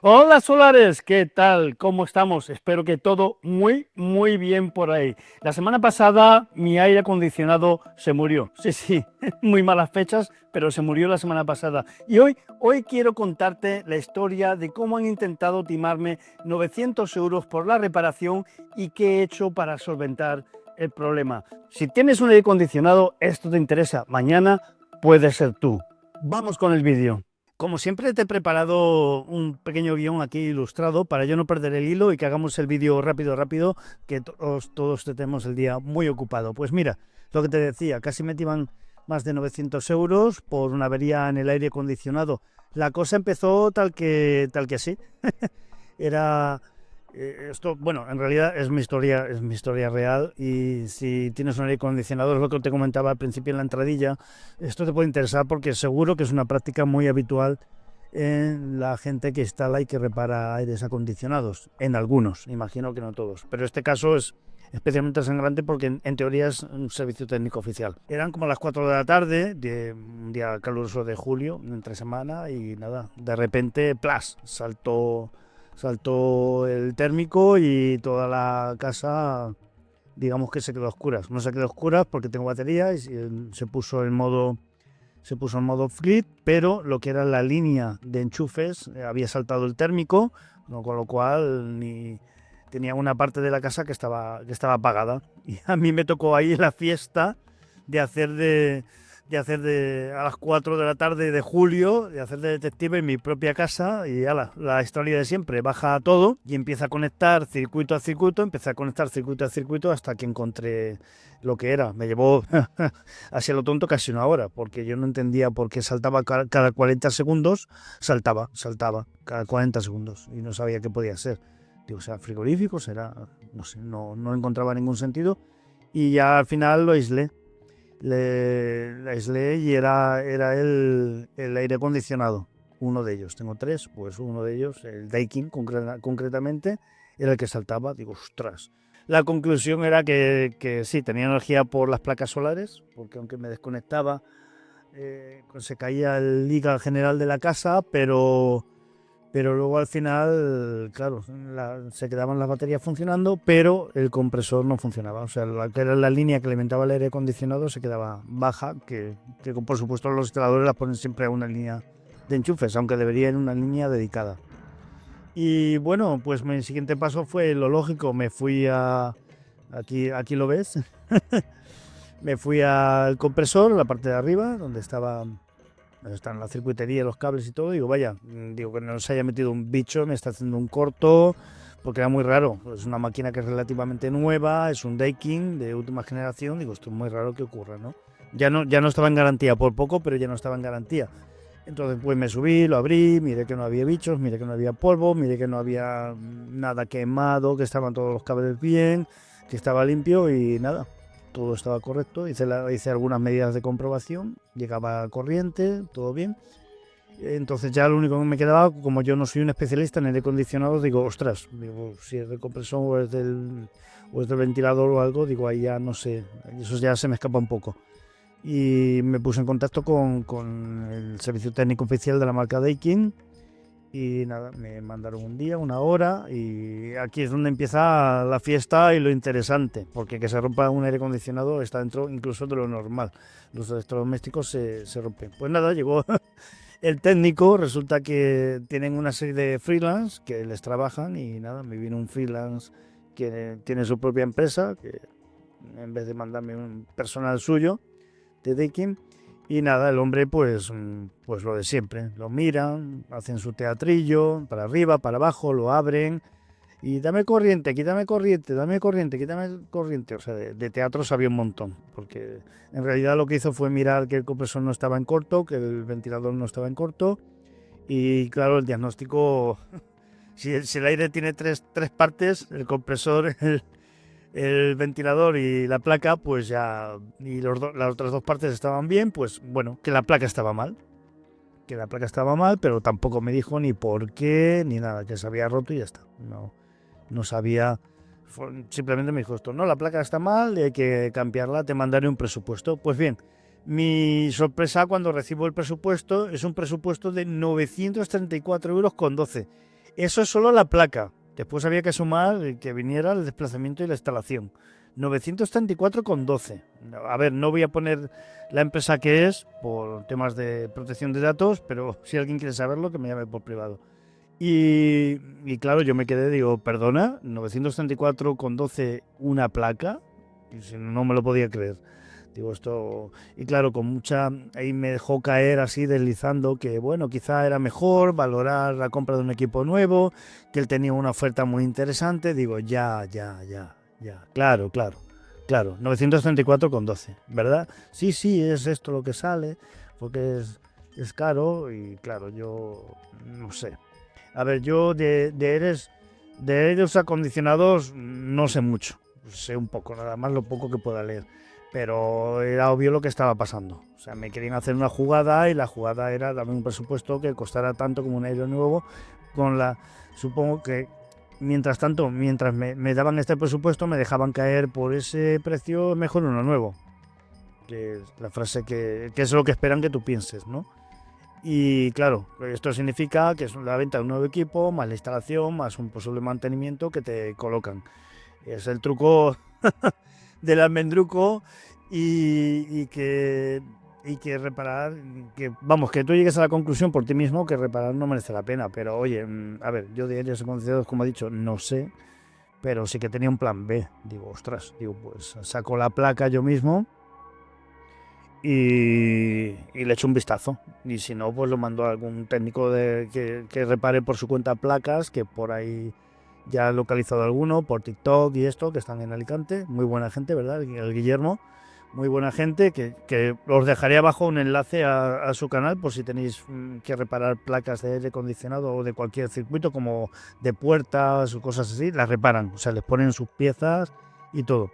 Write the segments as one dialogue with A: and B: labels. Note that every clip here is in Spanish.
A: Hola Solares, ¿qué tal? ¿Cómo estamos? Espero que todo muy bien por ahí. La semana pasada mi aire acondicionado se murió. Sí, muy malas fechas, pero se murió la semana pasada. Y hoy quiero contarte la historia de cómo han intentado timarme 900 euros por la reparación y qué he hecho para solventar el problema. Si tienes un aire acondicionado, esto te interesa. Mañana puede ser tú. Vamos con el vídeo. Como siempre te he preparado un pequeño guión aquí ilustrado para yo no perder el hilo y que hagamos el vídeo rápido, que todos tenemos el día muy ocupado. Pues mira, lo que te decía, casi me timan más de 900 euros por una avería en el aire acondicionado. La cosa empezó tal que así. Era esto, bueno, en realidad es mi historia real y si tienes un aire acondicionado, es lo que te comentaba al principio en la entradilla, esto te puede interesar porque seguro que es una práctica muy habitual en la gente que instala y que repara aires acondicionados, en algunos, imagino que no todos, pero este caso es especialmente sangrante porque en teoría es un servicio técnico oficial. Eran como las 4 de la tarde, de un día caluroso de julio, entre semana, y nada, de repente, ¡plas!, saltó el térmico y toda la casa, digamos que se quedó a oscuras. No se quedó a oscuras porque tengo batería y se puso en modo flip, pero lo que era la línea de enchufes había saltado el térmico, no, con lo cual tenía una parte de la casa que estaba apagada. Y a mí me tocó ahí la fiesta de hacer a las 4 de la tarde de julio, de hacer de detective en mi propia casa y ala, la historia de siempre, baja todo y empieza a conectar circuito a circuito, empecé a conectar circuito a circuito hasta que encontré lo que era. Me llevó así a lo tonto casi una hora, porque yo no entendía por qué saltaba cada 40 segundos, saltaba cada 40 segundos y no sabía qué podía ser. Digo, o sea, frigorífico, será, no sé, no encontraba ningún sentido y ya al final lo aislé. La aislé y era el aire acondicionado, uno de ellos. Tengo tres, pues uno de ellos, el Daikin concretamente, era el que saltaba. Digo, ostras. La conclusión era que sí, tenía energía por las placas solares, porque aunque me desconectaba, se caía el liga general de la casa, pero luego al final, claro, se quedaban las baterías funcionando, pero el compresor no funcionaba. O sea, la que era la línea que alimentaba el aire acondicionado se quedaba baja, que por supuesto los instaladores la ponen siempre a una línea de enchufes, aunque debería ir una línea dedicada. Y bueno, pues mi siguiente paso fue lo lógico, me fui a... Aquí lo ves. Me fui al compresor, la parte de arriba, donde están la circuitería, los cables y todo. Digo, vaya, digo que no se haya metido un bicho, me está haciendo un corto, porque era muy raro. Es una máquina que es relativamente nueva, es un Daikin de última generación. Digo, esto es muy raro que ocurra, ¿no? Ya no estaba en garantía, por poco, pero ya no estaba en garantía. Entonces, pues me subí, lo abrí, miré que no había bichos, miré que no había polvo, miré que no había nada quemado, que estaban todos los cables bien, que estaba limpio y nada, todo estaba correcto. Hice algunas medidas de comprobación, llegaba corriente, todo bien. Entonces ya lo único que me quedaba, como yo no soy un especialista en aire acondicionado, digo, ostras, digo, si es del compresor o es del ventilador o algo, digo, ahí ya no sé, eso ya se me escapa un poco. Y me puse en contacto con el servicio técnico oficial de la marca Daikin y nada, me mandaron un día, una hora y aquí es donde empieza la fiesta y lo interesante, porque que se rompa un aire acondicionado está dentro incluso de lo normal. Los electrodomésticos se rompen. Pues nada, llegó el técnico, resulta que tienen una serie de freelance que les trabajan y nada, me vino un freelance que tiene su propia empresa, que en vez de mandarme un personal suyo, de Dickin. Y nada, el hombre pues lo de siempre, lo miran, hacen su teatrillo, para arriba, para abajo, lo abren y dame corriente, quítame corriente, dame corriente, quítame corriente. O sea, de teatros había un montón, porque en realidad lo que hizo fue mirar que el compresor no estaba en corto, que el ventilador no estaba en corto y claro, el diagnóstico, si el aire tiene tres partes, el compresor, el ventilador y la placa, pues ya, y las otras dos partes estaban bien, pues bueno, que la placa estaba mal. Que la placa estaba mal, pero tampoco me dijo ni por qué, ni nada, que se había roto y ya está. No sabía, simplemente me dijo esto, no, la placa está mal, hay que cambiarla, te mandaré un presupuesto. Pues bien, mi sorpresa cuando recibo el presupuesto es un presupuesto de 934 euros con 12. Eso es solo la placa. Después había que sumar que viniera el desplazamiento y la instalación. 934,12. A ver, no voy a poner la empresa que es por temas de protección de datos, pero si alguien quiere saberlo, que me llame por privado. Y claro, yo me quedé, digo, perdona, 934,12 una placa, y si no me lo podía creer. Digo, esto. Y claro, con mucha. Ahí me dejó caer así, deslizando, que bueno, quizá era mejor valorar la compra de un equipo nuevo, que él tenía una oferta muy interesante. Digo, ya. Claro. 934,12, ¿verdad? Sí, es esto lo que sale, porque es caro y claro, yo no sé. A ver, yo de aires acondicionados no sé mucho. Sé un poco, nada más lo poco que pueda leer. Pero era obvio lo que estaba pasando. O sea, me querían hacer una jugada y la jugada era darme un presupuesto que costara tanto como un aire nuevo. Supongo que mientras tanto, mientras me daban este presupuesto, me dejaban caer por ese precio mejor uno nuevo. Que es la frase que es lo que esperan que tú pienses, ¿no? Y claro, esto significa que es la venta de un nuevo equipo, más la instalación, más un posible mantenimiento que te colocan. Es el truco del almendruco y que reparar, que vamos, que tú llegues a la conclusión por ti mismo que reparar no merece la pena. Pero oye, a ver, yo de aires acondicionados, como he dicho, no sé, pero sí que tenía un plan B. Digo, ostras, pues saco la placa yo mismo y le echo un vistazo. Y si no, pues lo mando a algún técnico que repare por su cuenta placas, que por ahí ya he localizado alguno, por TikTok y esto, que están en Alicante. Muy buena gente, ¿verdad? El Guillermo. Muy buena gente, que os dejaré abajo un enlace a su canal por si tenéis que reparar placas de aire acondicionado o de cualquier circuito, como de puertas o cosas así, las reparan. O sea, les ponen sus piezas y todo.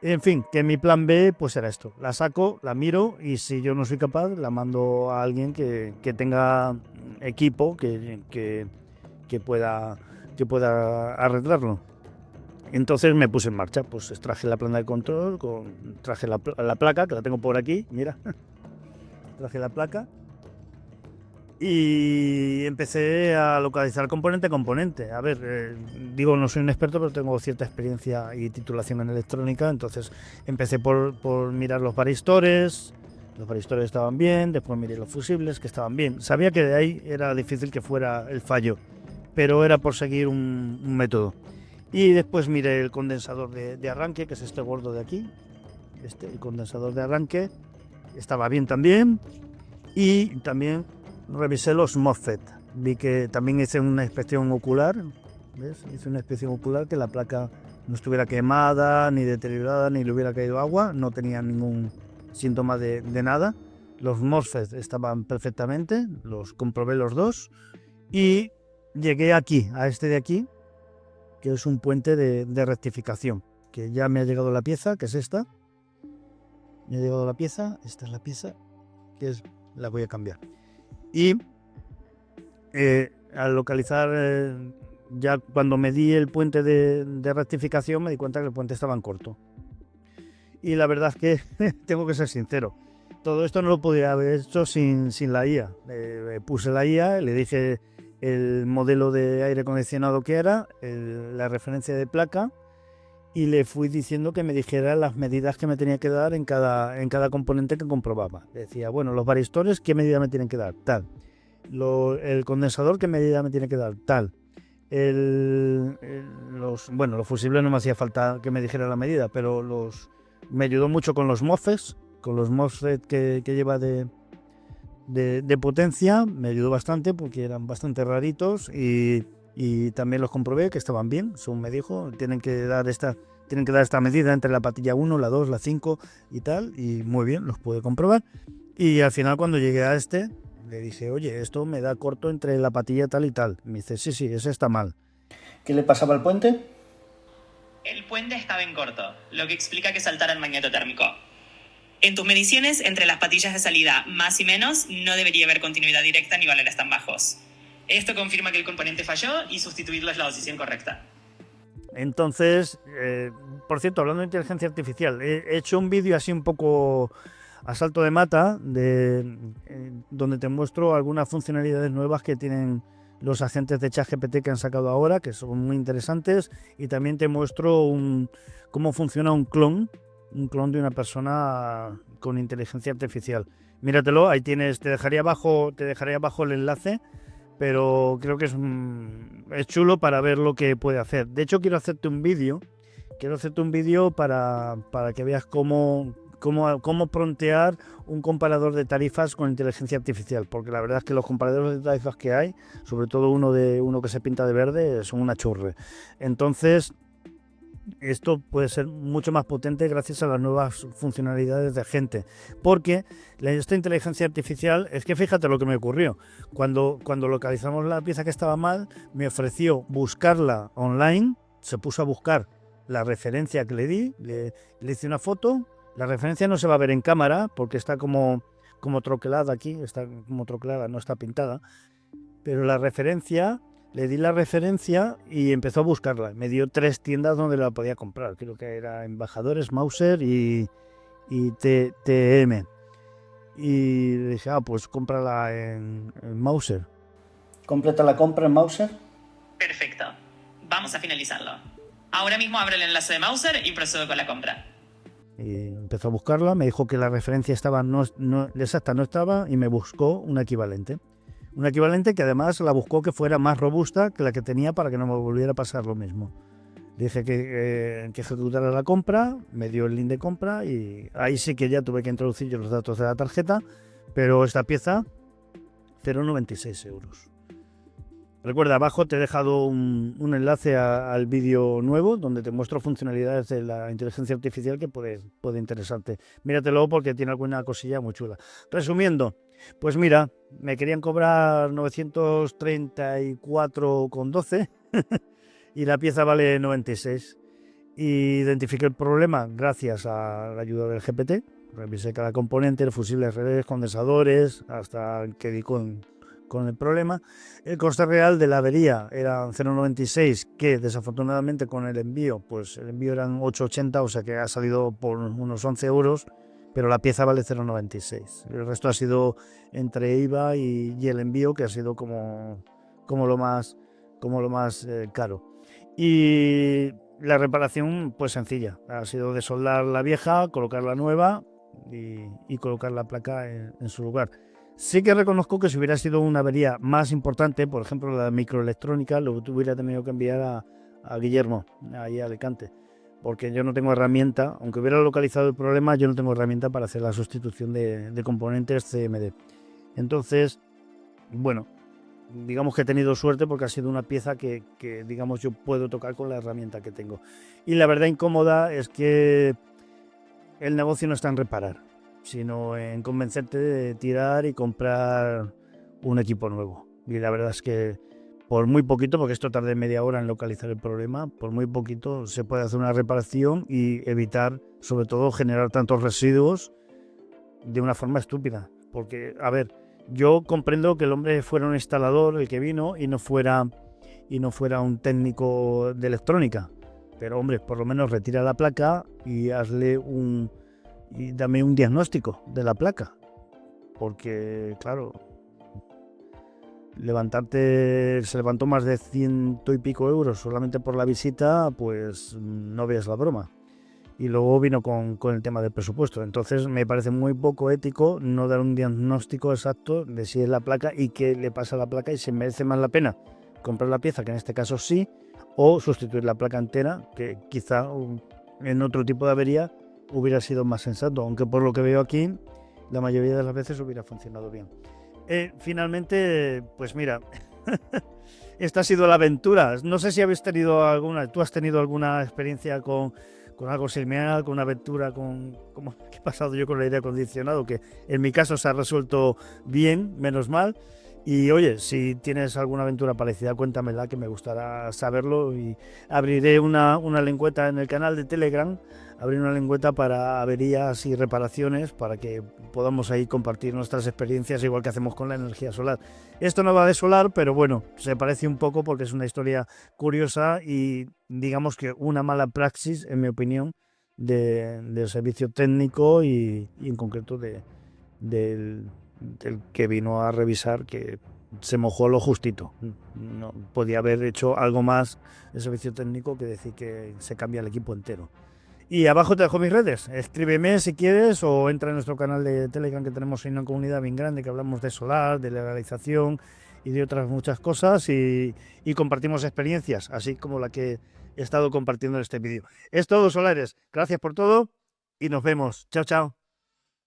A: En fin, que mi plan B pues era esto. La saco, la miro y si yo no soy capaz, la mando a alguien que tenga equipo que pueda, que pueda arreglarlo. Entonces me puse en marcha, pues extraje la planta de control, traje la placa, que la tengo por aquí, mira. Traje la placa y empecé a localizar componente a componente. A ver, digo, no soy un experto, pero tengo cierta experiencia y titulación en electrónica, entonces empecé por mirar los varistores. Los varistores estaban bien, después miré los fusibles, que estaban bien. Sabía que de ahí era difícil que fuera el fallo, pero era por seguir un método. Y después miré el condensador de arranque, que es este gordo de aquí. El condensador de arranque estaba bien también. Y también revisé los MOSFET. Vi que también hice una inspección ocular. ¿Ves? Hice una inspección ocular, que la placa no estuviera quemada, ni deteriorada, ni le hubiera caído agua. No tenía ningún síntoma de nada. Los MOSFET estaban perfectamente. Los comprobé los dos. Y llegué aquí, a este de aquí, que es un puente de rectificación, que ya me ha llegado la pieza, que es esta. Me ha llegado la pieza, esta es la pieza, la voy a cambiar. Y al localizar, ya cuando medí el puente de rectificación, me di cuenta que el puente estaba en corto. Y la verdad es que tengo que ser sincero, todo esto no lo podría haber hecho sin la IA. Puse la IA, le dije el modelo de aire acondicionado que era, la referencia de placa, y le fui diciendo que me dijera las medidas que me tenía que dar en cada componente que comprobaba. Le decía, bueno, los varistores, ¿qué medida me tienen que dar? Tal. El condensador, ¿qué medida me tiene que dar? Tal. Los fusibles no me hacía falta que me dijera la medida, pero me ayudó mucho con los MOSFETs, que lleva de potencia. Me ayudó bastante porque eran bastante raritos y también los comprobé que estaban bien. Según me dijo, tienen que dar esta medida entre la patilla 1, la 2, la 5 y tal, y muy bien, los pude comprobar. Y al final, cuando llegué a le dije, oye, esto me da corto entre la patilla tal y tal. Me dice, sí, ese está mal. ¿Qué le pasaba al puente?
B: El puente estaba en corto, lo que explica que saltara el magneto térmico. En tus mediciones, entre las patillas de salida más y menos, no debería haber continuidad directa ni valores tan bajos. Esto confirma que el componente falló y sustituirlo es la decisión correcta.
A: Entonces, por cierto, hablando de inteligencia artificial, he hecho un vídeo así un poco a salto de mata, donde te muestro algunas funcionalidades nuevas que tienen los agentes de ChatGPT que han sacado ahora, que son muy interesantes, y también te muestro cómo funciona un clon de una persona con inteligencia artificial. Míratelo, ahí tienes, te dejaré abajo el enlace, pero creo que es chulo para ver lo que puede hacer. De hecho, quiero hacerte un vídeo para que veas cómo prontear un comparador de tarifas con inteligencia artificial, porque la verdad es que los comparadores de tarifas que hay, sobre todo uno que se pinta de verde, son una churre. Entonces, esto puede ser mucho más potente gracias a las nuevas funcionalidades de gente, porque esta inteligencia artificial, es que fíjate lo que me ocurrió, cuando localizamos la pieza que estaba mal, me ofreció buscarla online, se puso a buscar la referencia que le di, le hice una foto. La referencia no se va a ver en cámara porque está como troquelada aquí, está como troquelada, no está pintada, pero le di la referencia y empezó a buscarla. Me dio 3 tiendas donde la podía comprar, creo que era Embajadores, Mauser y TM. Y dije, pues cómprala en Mauser.
C: ¿Completa la compra en Mauser?
B: Perfecto. Vamos a finalizarlo. Ahora mismo abro el enlace de Mauser y procedo con la compra.
A: Y empezó a buscarla, me dijo que la referencia estaba exacta no estaba y me buscó un equivalente. Un equivalente que además la buscó que fuera más robusta que la que tenía para que no me volviera a pasar lo mismo. Le dije que ejecutara la compra, me dio el link de compra y ahí sí que ya tuve que introducir yo los datos de la tarjeta, pero esta pieza, 0,96 euros. Recuerda, abajo te he dejado un enlace al vídeo nuevo donde te muestro funcionalidades de la inteligencia artificial que puede interesarte. Míratelo porque tiene alguna cosilla muy chula. Resumiendo, pues mira, me querían cobrar 934,12 y la pieza vale 96. Identifiqué el problema gracias a la ayuda del GPT. Revisé cada componente, el fusible, relés, condensadores, hasta que di con el problema. El coste real de la avería era 0,96, que desafortunadamente con el envío eran 8,80, o sea que ha salido por unos 11 euros, pero la pieza vale 0,96. El resto ha sido entre IVA y el envío, que ha sido como lo más caro. Y la reparación, pues sencilla, ha sido desoldar la vieja, colocar la nueva y colocar la placa en su lugar. Sí que reconozco que si hubiera sido una avería más importante, por ejemplo la microelectrónica, lo hubiera tenido que enviar a Guillermo, ahí a Alicante, porque yo no tengo herramienta, aunque hubiera localizado el problema, yo no tengo herramienta para hacer la sustitución de componentes CMD. Entonces, bueno, digamos que he tenido suerte porque ha sido una pieza que digamos yo puedo tocar con la herramienta que tengo. Y la verdad incómoda es que el negocio no está en reparar, sino en convencerte de tirar y comprar un equipo nuevo. Y la verdad es que por muy poquito, porque esto tardé media hora en localizar el problema, por muy poquito se puede hacer una reparación y evitar, sobre todo, generar tantos residuos de una forma estúpida. Porque, a ver, yo comprendo que el hombre fuera un instalador, el que vino, y no fuera un técnico de electrónica. Pero, hombre, por lo menos retira la placa y dame un diagnóstico de la placa, porque claro, se levantó más de 100 y pico euros solamente por la visita, pues no veas la broma. Y luego vino con el tema del presupuesto. Entonces me parece muy poco ético no dar un diagnóstico exacto de si es la placa y qué le pasa a la placa y si merece más la pena comprar la pieza, que en este caso sí, o sustituir la placa entera, que quizá en otro tipo de avería hubiera sido más sensato, aunque por lo que veo aquí la mayoría de las veces hubiera funcionado bien. Finalmente, pues mira, esta ha sido la aventura. No sé si tú has tenido alguna experiencia con algo similar, con una aventura como que he pasado yo con el aire acondicionado, que en mi caso se ha resuelto bien, menos mal. Y oye, si tienes alguna aventura parecida, cuéntamela, que me gustará saberlo, y abriré una lengüeta en el canal de Telegram, abriré una lengüeta para averías y reparaciones, para que podamos ahí compartir nuestras experiencias, igual que hacemos con la energía solar. Esto no va de solar, pero bueno, se parece un poco porque es una historia curiosa y digamos que una mala praxis, en mi opinión, del servicio técnico y en concreto del que vino a revisar, que se mojó lo justito. No podía haber hecho algo más el servicio técnico que decir que se cambia el equipo entero. Y abajo te dejo mis redes. Escríbeme si quieres o entra en nuestro canal de Telegram, que tenemos en una comunidad bien grande, que hablamos de solar, de legalización y de otras muchas cosas, y compartimos experiencias, así como la que he estado compartiendo en este vídeo. Es todo, solares. Gracias por todo y nos vemos. Chao, chao.